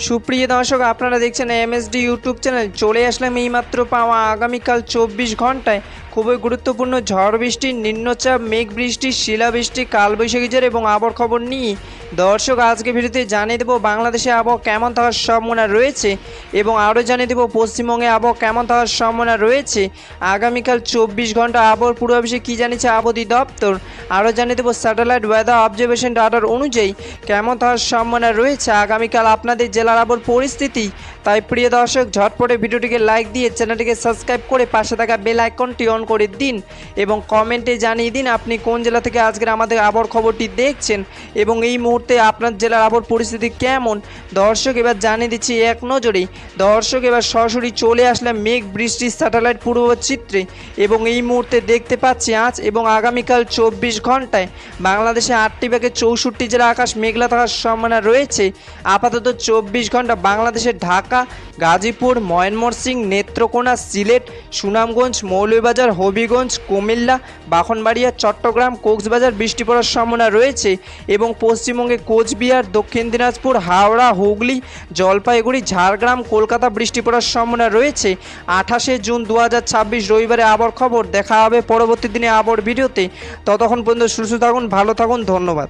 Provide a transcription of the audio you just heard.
সুপ্রিয় দর্শক, আপনারা দেখছেন এমএসডি ইউটিউব চ্যানেল। চলে আসলাম এইমাত্র পাওয়া আগামীকাল 24 ঘন্টায় খুবই গুরুত্বপূর্ণ ঝড় বৃষ্টি, নিম্নচাপ, মেঘ বৃষ্টি, শিলাবৃষ্টি, কালবৈশাখী ঝড় এবং আবহাওয়ার খবর নিয়ে দর্শক আজকে ভিডিওতে জানিয়ে দেবো বাংলাদেশে আবহাওয়া কেমন থাকার সম্ভাবনা রয়েছে এবং আরও জানিয়ে দেবো পশ্চিমবঙ্গে আবহাওয়া কেমন থাকার সম্ভাবনা রয়েছে। আগামীকাল 24 ঘন্টা আবহাওয়ার পূর্বাভাসে কী জানিয়েছে আবহাওয়া দপ্তর, আরও জানিয়ে দেবো স্যাটেলাইট ওয়েদার অবজারভেশন রাডার অনুযায়ী কেমন থাকার সম্ভাবনা রয়েছে আগামীকাল আপনাদের জেলার আবহাওয়ার পরিস্থিতি। তাই প্রিয় দর্শক, ঝটপটে ভিডিওটিকে লাইক দিয়ে চ্যানেলটিকে সাবস্ক্রাইব করে পাশে থাকা বেল আইকনটি অন করে দিন এবং কমেন্টে জানিয়ে দিন আপনি কোন জেলা থেকে আজকের আমাদের আবহাওয়ার খবরটি দেখছেন এবং এই মুহূর্তে আপনার জেলার আবহাওয়ার পরিস্থিতি কেমন। দর্শক, এবার জানিয়ে দিচ্ছি এক নজরে। দর্শক, এবার সরাসরি চলে আসলাম মেঘ বৃষ্টির স্যাটেলাইট পূর্বাভাস চিত্রে এবং এই মুহূর্তে দেখতে পাচ্ছি আজ এবং আগামীকাল 24 ঘন্টায় বাংলাদেশে 8টি ভাগে 64 জেলা আকাশ মেঘলা থাকার সম্ভাবনা রয়েছে। আপাতত 24 ঘন্টা বাংলাদেশের ঢাকা, গাজীপুর, ময়মনসিংহ, নেত্রকোনা, সিলেট, সুনামগঞ্জ, মৌলভীবাজার, হবিগঞ্জ, কুমিল্লা, বাখনবাড়িয়া, চট্টগ্রাম, কক্সবাজার বৃষ্টি পড়ার সম্ভাবনা রয়েছে এবং পশ্চিমবঙ্গে কোচবিহার, দক্ষিণ দিনাজপুর, হাওড়া, হুগলি, জলপাইগুড়ি, ঝাড়গ্রাম, কলকাতা বৃষ্টি পড়ার সম্ভাবনা রয়েছে। 28শে জুন 2026 রবিবারে আবহাওয়ার খবর দেখা হবে পরবর্তী দিনে আবহাওয়ার ভিডিওতে। ততক্ষণ পর্যন্ত সুস্থ থাকুন, ভালো থাকুন, ধন্যবাদ।